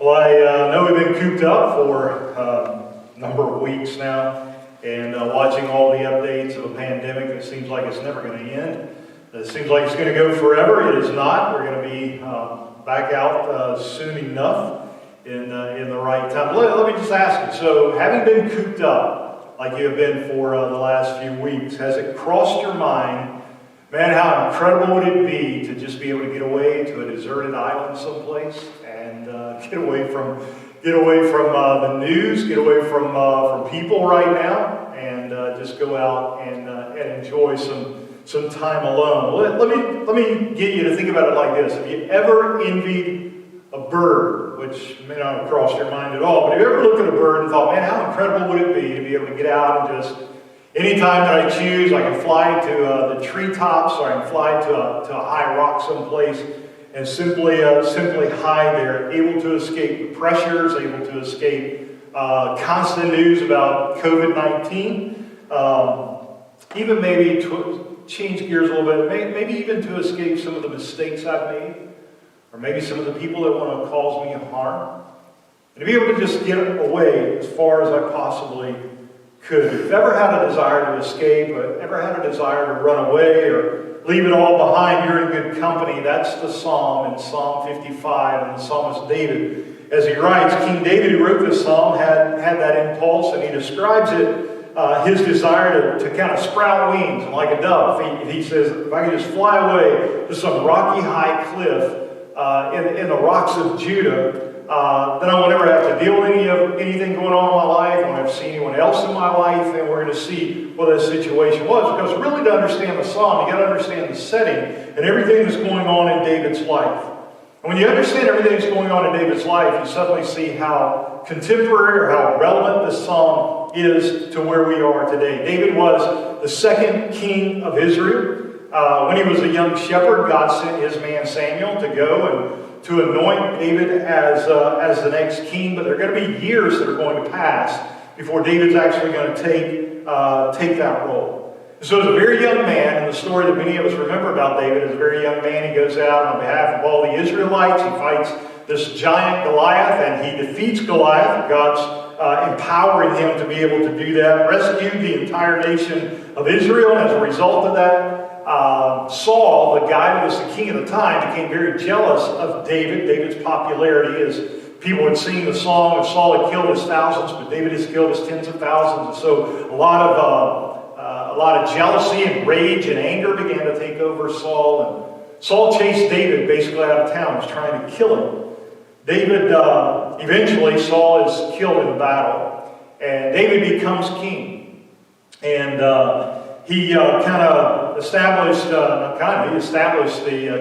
Well, I know we've been cooped up for a number of weeks now, and watching all the updates of a pandemic that seems like it's never going to end. It seems like it's going to go forever. It is not. We're going to be back out soon enough in the right time. Let me just ask you, so having been cooped up like you have been for the last few weeks, has it crossed your mind, man, how incredible would it be to just be able to get away to a deserted island someplace and get away from the news, get away from people right now, and just go out and enjoy some time alone. Let me get you to think about it like this. Have you ever envied a bird, which may not have crossed your mind at all, but have you ever looked at a bird and thought, man, how incredible would it be to be able to get out and just, anytime that I choose, I can fly to the treetops, or I can fly to a high rock someplace and simply hide there, able to escape the pressures, able to escape constant news about COVID-19, even maybe to change gears a little bit, maybe even to escape some of the mistakes I've made, or maybe some of the people that want to cause me harm, and to be able to just get away as far as I possibly could. If you've ever had a desire to escape, or ever had a desire to run away, or leave it all behind, you're in good company. That's the psalm in Psalm 55, and the psalmist David, as he writes, King David, who wrote this psalm, had that impulse, and he describes it, his desire to kind of sprout wings like a dove. He says, if I could just fly away to some rocky high cliff in the rocks of Judah, then I won't never have to deal with anything going on in my life. I won't have to see anyone else in my life, and we're going to see what that situation was. Because really to understand the psalm, you got to understand the setting and everything that's going on in David's life. And when you understand everything that's going on in David's life, you suddenly see how contemporary or how relevant this psalm is to where we are today. David was the second king of Israel. When he was a young shepherd, God sent his man Samuel to go and to anoint David as the next king. But there are going to be years that are going to pass before David's actually going to take that role. So as a very young man, and the story that many of us remember about David, as a very young man, he goes out on behalf of all the Israelites. He fights this giant Goliath, and he defeats Goliath. God's empowering him to be able to do that, rescued the entire nation of Israel. And as a result of that, Saul, the guy who was the king at the time, became very jealous of David's popularity, as people had seen the song of Saul had killed his thousands, but David has killed his tens of thousands. And so a lot of jealousy and rage and anger began to take over Saul. And Saul chased David basically out of town. He was trying to kill him. Eventually Saul is killed in battle, and David becomes king. And he established the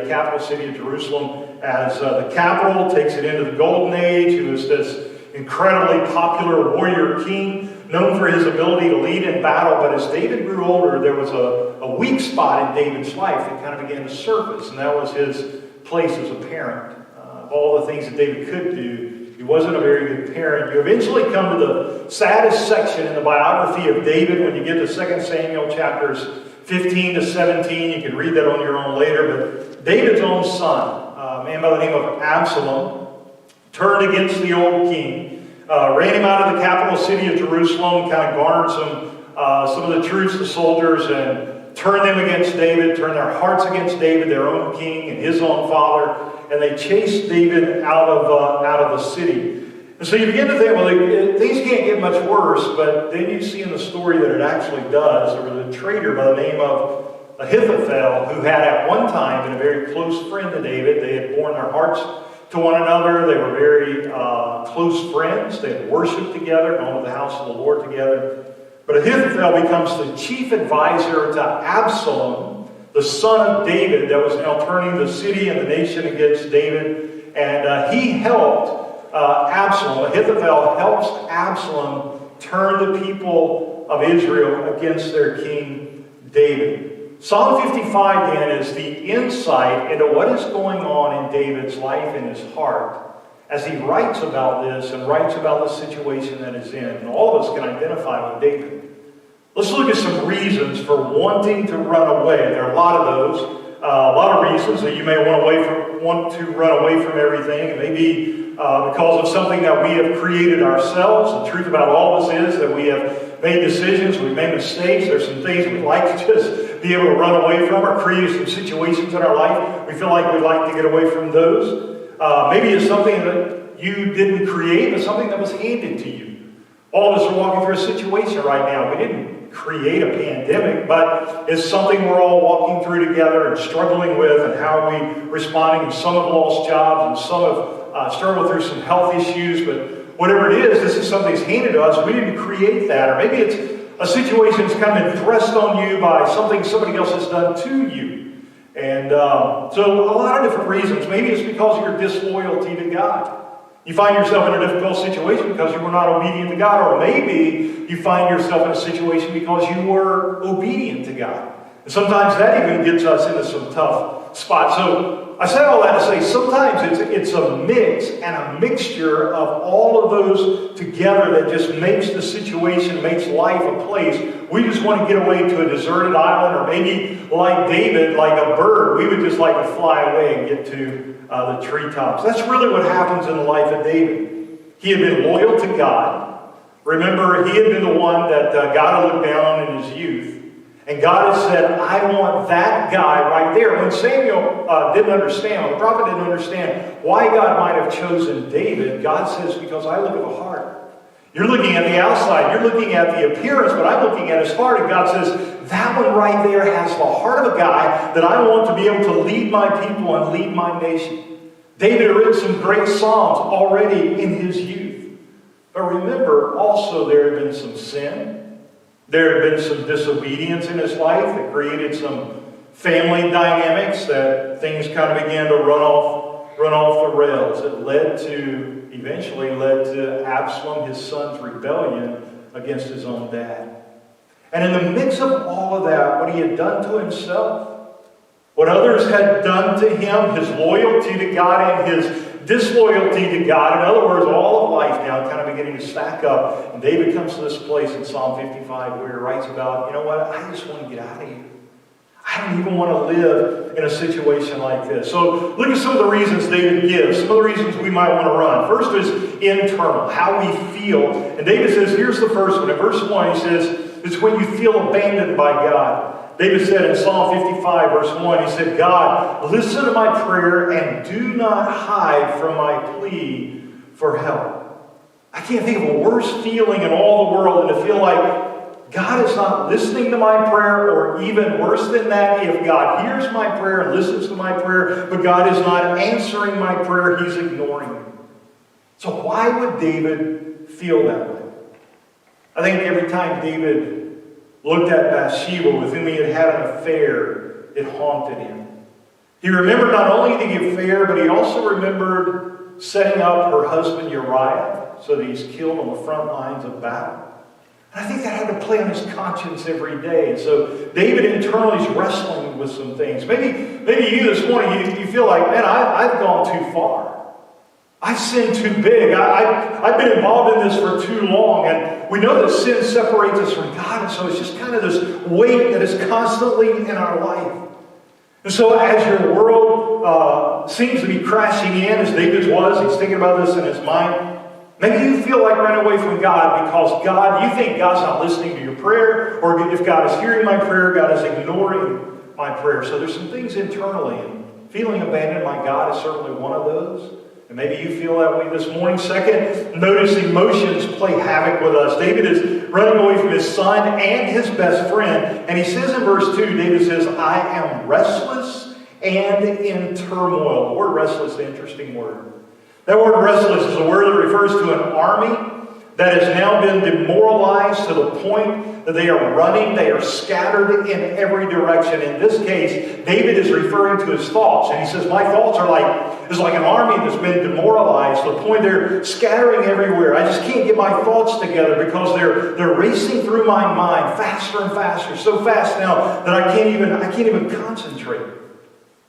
capital city of Jerusalem as the capital, takes it into the Golden Age. He was this incredibly popular warrior king, known for his ability to lead in battle. But as David grew older, there was a weak spot in David's life that kind of began to surface, and that was his place as a parent. Of all the things that David could do, he wasn't a very good parent. You eventually come to the saddest section in the biography of David when you get to 2 Samuel chapters 15 to 17. You can read that on your own later. But David's own son, a man by the name of Absalom, turned against the old king, ran him out of the capital city of Jerusalem, kind of garnered some of the troops, the soldiers, and turned them against David, turned their hearts against David, their own king and his own father. And they chased David out of the city. And so you begin to think, well, things can't get much worse. But then you see in the story that it actually does. There was a traitor by the name of Ahithophel, who had at one time been a very close friend to David. They had borne their hearts to one another. They were very close friends. They had worshipped together, gone to the house of the Lord together. But Ahithophel becomes the chief advisor to Absalom, the son of David, that was now turning the city and the nation against David. And he helped Absalom. Ahithophel helps Absalom turn the people of Israel against their king David. Psalm 55 then is the insight into what is going on in David's life and his heart as he writes about this and writes about the situation that he's in. And all of us can identify with David. Let's look at some reasons for wanting to run away. There are a lot of those. A lot of reasons that you may want to run away from everything. Maybe because of something that we have created ourselves. The truth about all this is that we have made decisions, we've made mistakes. There's some things we'd like to just be able to run away from, or create some situations in our life we feel like we'd like to get away from those. Maybe it's something that you didn't create, but something that was handed to you. All of us are walking through a situation right now. We didn't create a pandemic, but it's something we're all walking through together and struggling with, and how are we responding. And some have lost jobs, and some have struggled through some health issues, but whatever it is, this is something that's handed to us. We didn't create that. Or maybe it's a situation that's kind of been thrust on you by something somebody else has done to you. And so a lot of different reasons. Maybe it's because of your disloyalty to God. You find yourself in a difficult situation because you were not obedient to God. Or maybe you find yourself in a situation because you were obedient to God. And sometimes that even gets us into some tough spots. So I say all that to say sometimes it's a mix and a mixture of all of those together that just makes the situation, makes life a place. We just want to get away to a deserted island, or maybe like David, like a bird, we would just like to fly away and get to the treetops. That's really what happens in the life of David. He had been loyal to God. Remember, he had been the one that God had looked down on in his youth. And God has said, I want that guy right there. When Samuel didn't understand, when the prophet didn't understand why God might have chosen David, God says, because I look at the heart. You're looking at the outside, you're looking at the appearance, but I'm looking at his heart. And God says, that one right there has the heart of a guy that I want to be able to lead my people and lead my nation. David had written some great psalms already in his youth. But remember, also there had been some sin. There had been some disobedience in his life that created some family dynamics, that things kind of began to run off the rails. It eventually led to Absalom, his son's rebellion against his own dad. And in the mix of all of that, what he had done to himself, what others had done to him, his loyalty to God and his disloyalty to God, in other words, all of life now kind of beginning to stack up. And David comes to this place in Psalm 55 where he writes about, you know what, I just want to get out of here. I don't even want to live in a situation like this. So look at some of the reasons David gives, some of the reasons we might want to run. First is internal, how we feel. And David says, here's the first one. In verse 1, he says, it's when you feel abandoned by God. David said in Psalm 55, verse 1, he said, God, listen to my prayer and do not hide from my plea for help. I can't think of a worse feeling in all the world than to feel like God is not listening to my prayer, or even worse than that, if God hears my prayer and listens to my prayer, but God is not answering my prayer, he's ignoring me. So why would David feel that way? I think every time David looked at Bathsheba, with whom he had had an affair, it haunted him. He remembered not only the affair, but he also remembered setting up her husband Uriah so that he's killed on the front lines of battle. And I think that had to play on his conscience every day. And so David internally is wrestling with some things. Maybe you this morning, you feel like, man, I've gone too far. I've sinned too big. I've been involved in this for too long. And we know that sin separates us from God. And so it's just kind of this weight that is constantly in our life. And so as your world seems to be crashing in, as David's was, he's thinking about this in his mind. Maybe you feel like running away from God because you think God's not listening to your prayer, or if God is hearing my prayer, God is ignoring my prayer. So there's some things internally, and feeling abandoned by God is certainly one of those. And maybe you feel that way this morning. Second, notice emotions play havoc with us. David is running away from his son and his best friend. And he says in verse 2, David says, I am restless and in turmoil. The word restless is an interesting word. That word restless is a word that refers to an army that has now been demoralized to the point that they are running, they are scattered in every direction. In this case, David is referring to his thoughts. And he says, my thoughts are like an army that's been demoralized to the point they're scattering everywhere. I just can't get my thoughts together because they're racing through my mind faster and faster, so fast now that I can't even concentrate.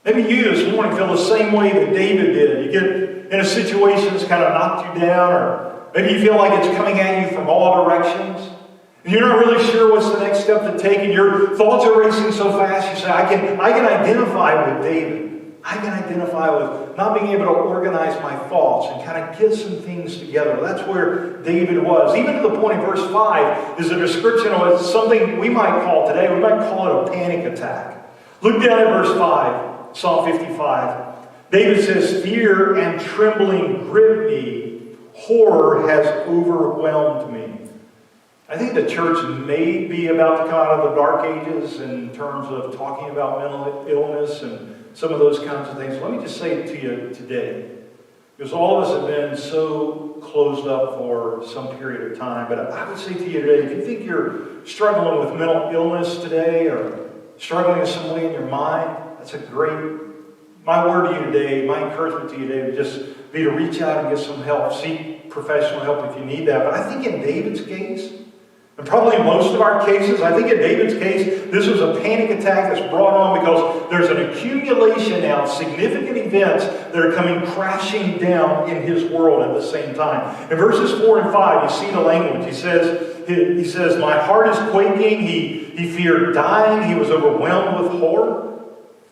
Maybe you this morning feel the same way that David did. You get in a situation that's kind of knocked you down, or maybe you feel like it's coming at you from all directions. And you're not really sure what's the next step to take, and your thoughts are racing so fast, you say, I can identify with David. I can identify with not being able to organize my thoughts and kind of get some things together. That's where David was. Even to the point in verse 5 is a description of something we might call today, we might call it a panic attack. Look down at verse 5, Psalm 55. David says, "Fear and trembling grip me. Horror has overwhelmed me." I think the church may be about to come out of the dark ages in terms of talking about mental illness and some of those kinds of things. Let me just say it to you today, because all of us have been so closed up for some period of time. But I would say to you today, if you think you're struggling with mental illness today or struggling in some way in your mind, that's a great, my word to you today, my encouragement to you today would just be to reach out and get some help. Seek professional help if you need that. But I think in David's case, and probably in most of our cases, I think in David's case, this was a panic attack that's brought on because there's an accumulation now of significant events that are coming crashing down in his world at the same time. In verses 4 and 5, you see the language. He says, "My heart is quaking." He feared dying. He was overwhelmed with horror.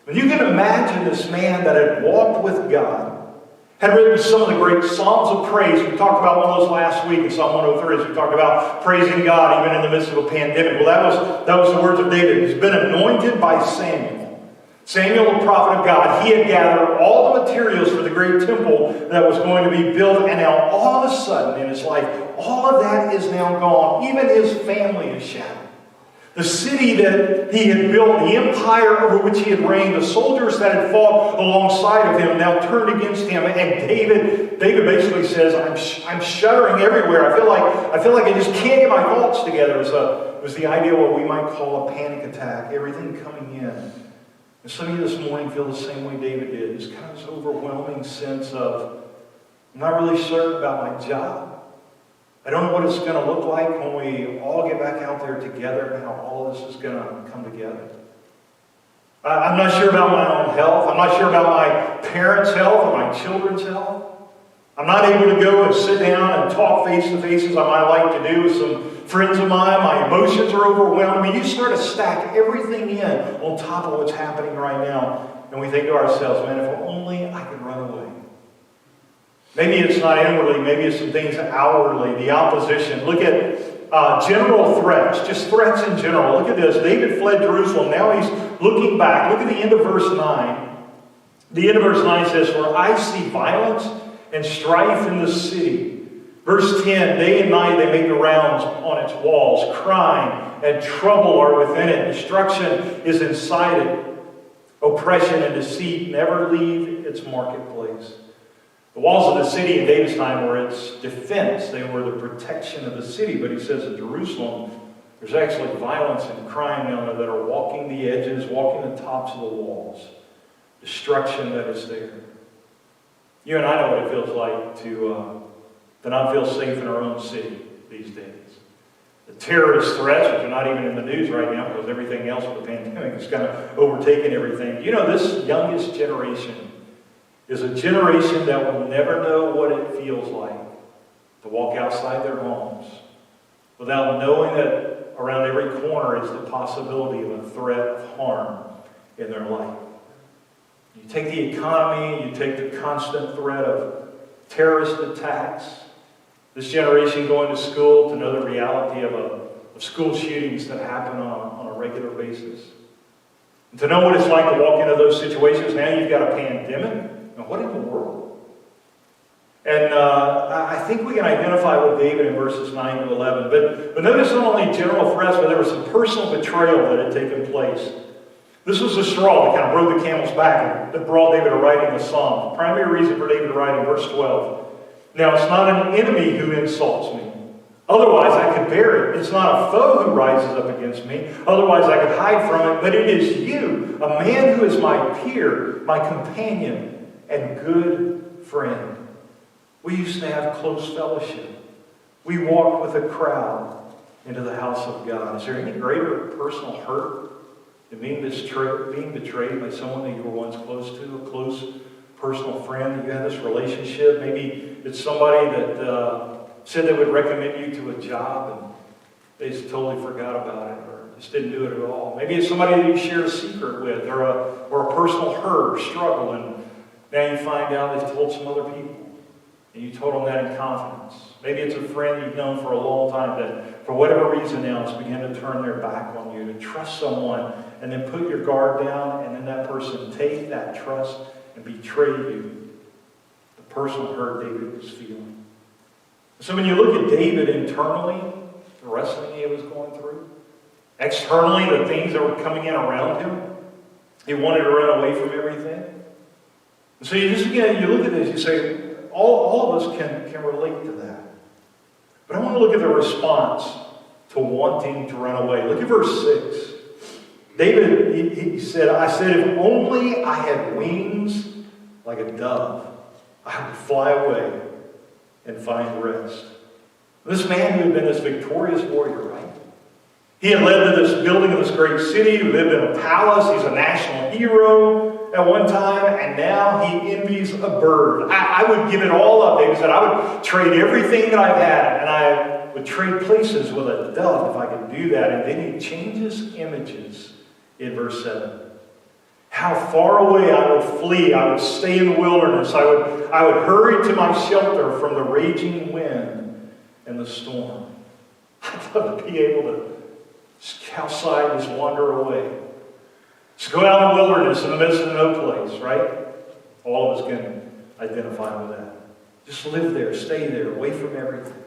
And you can imagine this man that had walked with God, had written some of the great Psalms of praise. We talked about one of those last week in Psalm 103 as we talked about praising God even in the midst of a pandemic. Well, that was the words of David. He's been anointed by Samuel. Samuel, the prophet of God. He had gathered all the materials for the great temple that was going to be built. And now all of a sudden in his life, all of that is now gone. Even his family is shattered. The city that he had built, the empire over which he had reigned, the soldiers that had fought alongside of him now turned against him. And David basically says, I'm shuddering everywhere. I feel like I just can't get my thoughts together. It was the idea of what we might call a panic attack, everything coming in. And some of you this morning feel the same way David did. This kind of this overwhelming sense of, I'm not really certain about my job. I don't know what it's going to look like when we all get back out there together and how all of this is going to come together. I'm not sure about my own health. I'm not sure about my parents' health or my children's health. I'm not able to go and sit down and talk face to face as I might like to do with some friends of mine. My emotions are overwhelmed. I mean, you start to stack everything in on top of what's happening right now. And we think to ourselves, man, if only I could run away. Maybe it's not inwardly, maybe it's some things outwardly, the opposition. Look at general threats, just threats in general. Look at this. David fled Jerusalem. Now he's looking back. Look at the end of verse 9. The end of verse 9 says, "For I see violence and strife in the city." Verse 10, "Day and night they make the rounds on its walls. Crime and trouble are within it. Destruction is inside it. Oppression and deceit never leave its marketplace." The walls of the city in David's time were its defense. They were the protection of the city. But he says in Jerusalem, there's actually violence and crime down there that are walking the edges, walking the tops of the walls. Destruction that is there. You and I know what it feels like to not feel safe in our own city these days. The terrorist threats, which are not even in the news right now because everything else with the pandemic has kind of overtaken everything. You know, this youngest generation is a generation that will never know what it feels like to walk outside their homes without knowing that around every corner is the possibility of a threat of harm in their life. You take the economy, you take the constant threat of terrorist attacks, this generation going to school to know the reality of school shootings that happen on a regular basis. And to know what it's like to walk into those situations. Now you've got a pandemic. And what in the world? And I think we can identify with David in verses 9 to 11. But notice not only general threats, but there was some personal betrayal that had taken place. This was the straw that kind of broke the camel's back and that brought David to writing the psalm. The primary reason for David to write in verse 12. "Now it's not an enemy who insults me. Otherwise I could bear it. It's not a foe who rises up against me. Otherwise I could hide from it. But it is you, a man who is my peer, my companion, and good friend." We used to have close fellowship. We walked with a crowd into the house of God. Is there any greater personal hurt than being betrayed by someone that you were once close to, a close personal friend that you had this relationship? Maybe it's somebody that said they would recommend you to a job and they just totally forgot about it, or just didn't do it at all. Maybe it's somebody that you share a secret with, or a personal hurt or struggle, and now you find out they've told some other people, and you told them that in confidence. Maybe it's a friend you've known for a long time that, for whatever reason now, has begun to turn their back on you, to trust someone, and then put your guard down, and then that person take that trust and betray you. The personal hurt David was feeling. So when you look at David internally, the wrestling he was going through, externally, the things that were coming in around him, he wanted to run away from everything. And so you just again, you look at this, you say, all of us can relate to that. But I want to look at the response to wanting to run away. Look at verse 6. David, he said, I said, if only I had wings like a dove, I would fly away and find rest. This man who had been this victorious warrior, right? He had led to this building of this great city, he lived in a palace, he's a national hero at one time, and now he envies a bird. I would give it all up. David said, I would trade everything that I've had, and I would trade places with a dove if I could do that. And then he changes images in verse 7. How far away I would flee. I would stay in the wilderness. I would hurry to my shelter from the raging wind and the storm. I'd love to be able to just outside, just wander away. Just go out in the wilderness in the midst of no place, right? All of us can identify with that. Just live there, stay there, away from everything.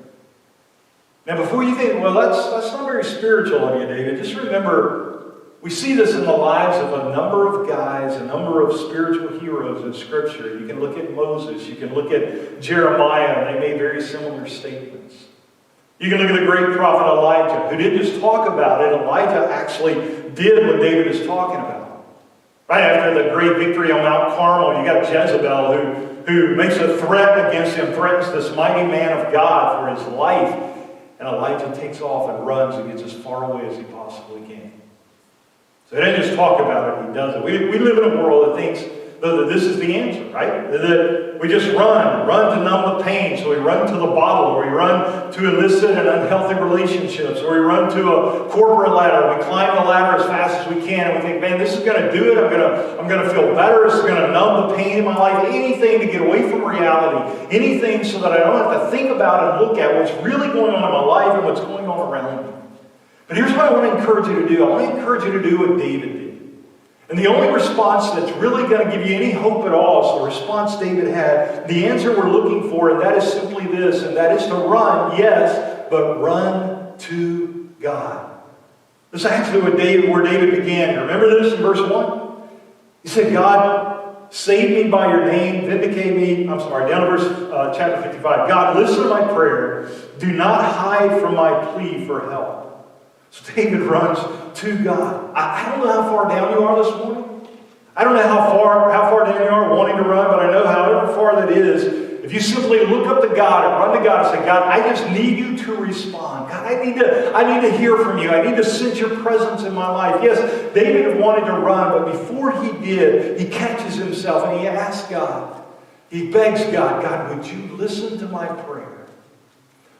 Now before you think, well, that's not very spiritual of you, David, just remember, we see this in the lives of a number of guys, a number of spiritual heroes in Scripture. You can look at Moses, you can look at Jeremiah, and they made very similar statements. You can look at the great prophet Elijah, who didn't just talk about it. Elijah actually did what David is talking about. Right after the great victory on Mount Carmel, you got Jezebel, who makes a threat against him, threatens this mighty man of God for his life. And Elijah takes off and runs and gets as far away as he possibly can. So he didn't just talk about it, he does it. We live in a world that thinks that this is the answer, right? That we just run to numb the pain. So we run to the bottle, or we run to illicit and unhealthy relationships, or we run to a corporate ladder. We climb the ladder as fast as we can, and we think, man, this is going to do it. I'm going to feel better. This is going to numb the pain in my life. Anything to get away from reality. Anything so that I don't have to think about and look at what's really going on in my life and what's going on around me. But here's what I want to encourage you to do. I want to encourage you to do what David did. And the only response that's really going to give you any hope at all is the response David had. The answer we're looking for, and that is simply this, and that is to run, yes, but run to God. This is actually where David began. Remember this in verse 1? He said, God, save me by your name, vindicate me. I'm sorry, down to verse chapter 55. God, listen to my prayer. Do not hide from my plea for help. So David runs to God. I don't know how far down you are this morning. I don't know how far down you are wanting to run, but I know however far that is, if you simply look up to God and run to God and say, God, I just need you to respond. God, I need to hear from you. I need to sense your presence in my life. Yes, David wanted to run, but before he did, he catches himself and he asks God. He begs God, God, would you listen to my prayer?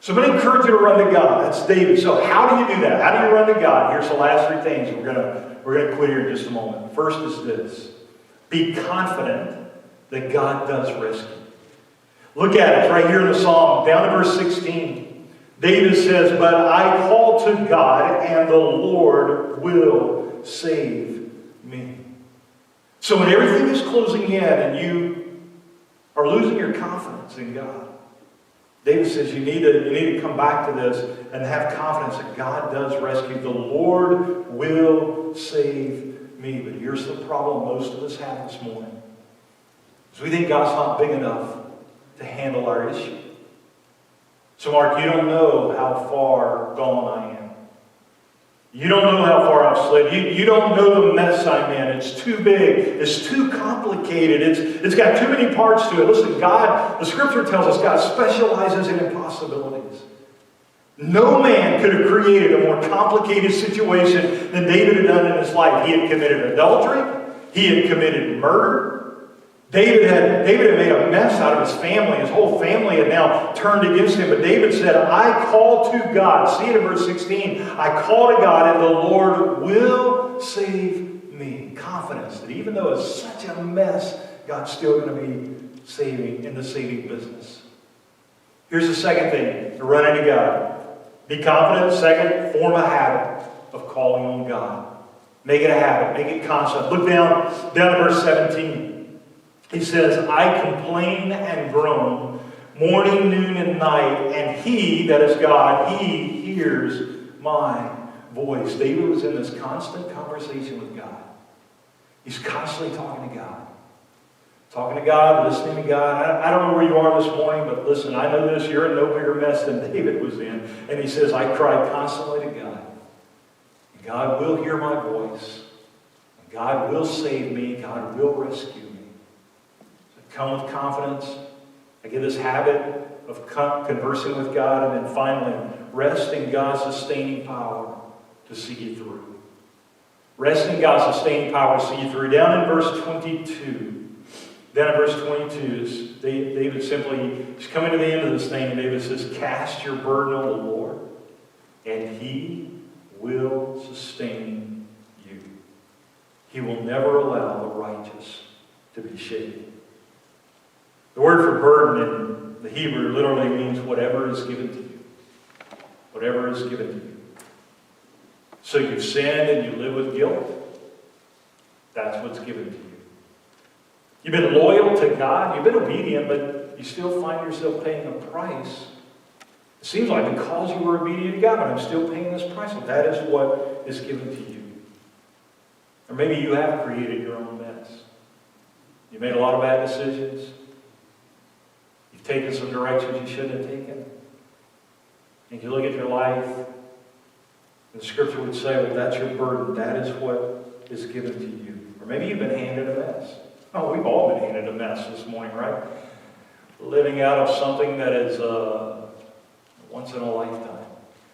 So I'm going to encourage you to run to God. That's David. So how do you do that? How do you run to God? Here's the last three things. We're going to quit here in just a moment. First is this. Be confident that God does rescue. Look at it. It's right here in the Psalm. Down to verse 16. David says, but I call to God and the Lord will save me. So when everything is closing in and you are losing your confidence in God, David says you need to come back to this and have confidence that God does rescue. The Lord will save me. But here's the problem most of us have this morning. Is we think God's not big enough to handle our issue. So Mark, you don't know how far gone I am. You don't know how far I've slid. You don't know the mess I'm in. It's too big. It's too complicated. It's got too many parts to it. Listen, God, the Scripture tells us God specializes in impossibilities. No man could have created a more complicated situation than David had done in his life. He had committed adultery. He had committed murder. David had made a mess out of his family. His whole family had now turned against him. But David said, I call to God. See it in verse 16. I call to God and the Lord will save me. Confidence that even though it's such a mess, God's still going to be saving, in the saving business. Here's the second thing to run into God. Be confident. Second, form a habit of calling on God. Make it a habit. Make it constant. Look down to verse 17. He says, I complain and groan morning, noon, and night, and He, that is God, He hears my voice. David was in this constant conversation with God. He's constantly talking to God. Talking to God, listening to God. I don't know where you are this morning, but listen, I know this. You're in no bigger mess than David was in. And he says, I cry constantly to God. And God will hear my voice. And God will save me. God will rescue me. So come with confidence. I get this habit of conversing with God. And then finally, rest in God's sustaining power to see you through. Rest in God's sustaining power to see you through. Down in verse 22. Then in verse 22, David simply, he's coming to the end of this thing, and David says, cast your burden on the Lord, and He will sustain you. He will never allow the righteous to be shaken. The word for burden in the Hebrew literally means whatever is given to you. Whatever is given to you. So you've sinned and you live with guilt. That's what's given to you. You've been loyal to God. You've been obedient, but you still find yourself paying a price. It seems like because you were obedient to God, but I'm still paying this price. And that is what is given to you. Or maybe you have created your own mess. You made a lot of bad decisions. You've taken some directions you shouldn't have taken. And you look at your life, and the Scripture would say, well, that's your burden. That is what is given to you. Or maybe you've been handed a mess. Oh, we've all been handed a mess this morning, right? Living out of something that is a once-in-a-lifetime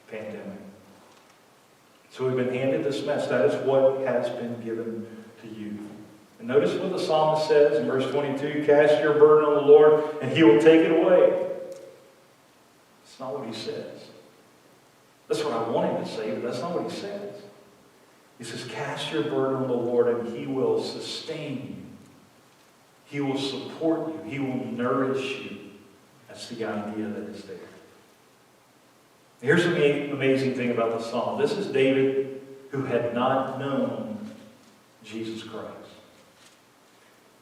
pandemic. So we've been handed this mess. That is what has been given to you. And notice what the psalmist says in verse 22, cast your burden on the Lord, and He will take it away. That's not what He says. That's what I want Him to say, but that's not what He says. He says, cast your burden on the Lord, and He will sustain you. He will support you. He will nourish you. That's the idea that is there. Here's the amazing thing about the psalm. This is David who had not known Jesus Christ.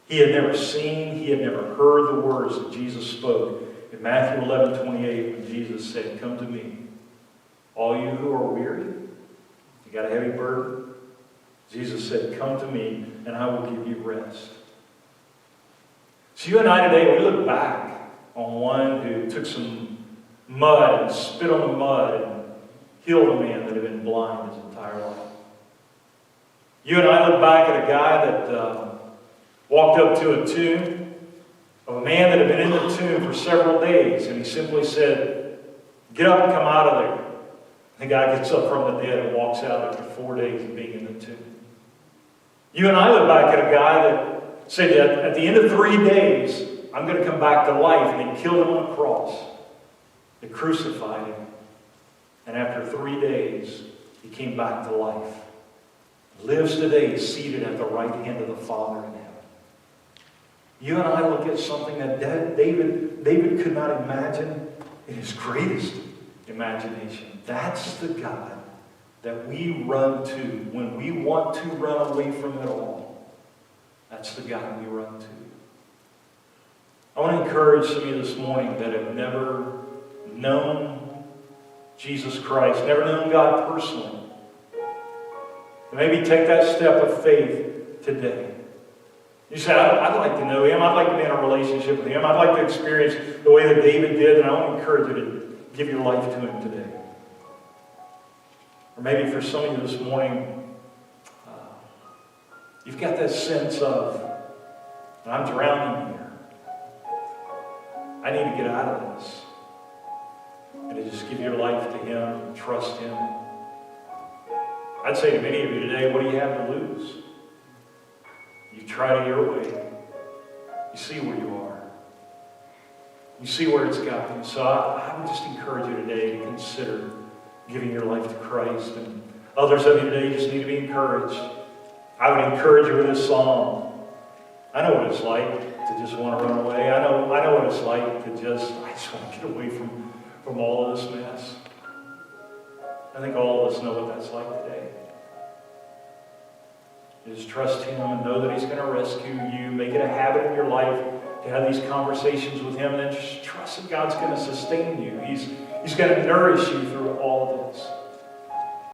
He had never seen, he had never heard the words that Jesus spoke in Matthew 11:28 when Jesus said, come to me, all you who are weary, you got a heavy burden. Jesus said, come to me and I will give you rest. So you and I today, we look back on one who took some mud and spit on the mud and healed a man that had been blind his entire life. You and I look back at a guy that walked up to a tomb of a man that had been in the tomb for several days, and he simply said, get up and come out of there. The guy gets up from the dead and walks out after 4 days of being in the tomb. You and I look back at a guy that said that at the end of 3 days, I'm going to come back to life. And they killed him on a cross. They crucified him. And after 3 days, he came back to life. Lives today seated at the right hand of the Father in heaven. You and I look at something that David could not imagine in his greatest imagination. That's the God that we run to when we want to run away from it all. That's the God we run to. I want to encourage some of you this morning that have never known Jesus Christ, never known God personally. Maybe take that step of faith today. You say, I'd like to know Him. I'd like to be in a relationship with Him. I'd like to experience the way that David did, and I want to encourage you to give your life to Him today. Or maybe for some of you this morning, you've got that sense of, I'm drowning here. I need to get out of this. And to just give your life to Him, and trust Him. I'd say to many of you today, what do you have to lose? You tried it your way. see where you are. You see where it's gotten you. So I would just encourage you today to consider giving your life to Christ. And others of you today just need to be encouraged. I would encourage you with this song. I know what it's like to just want to run away. I know what it's like to I just want to get away from all of this mess. I think all of us know what that's like today. Just trust Him and know that He's going to rescue you. Make it a habit in your life to have these conversations with Him, and then just trust that God's going to sustain you. He's going to nourish you through all of this.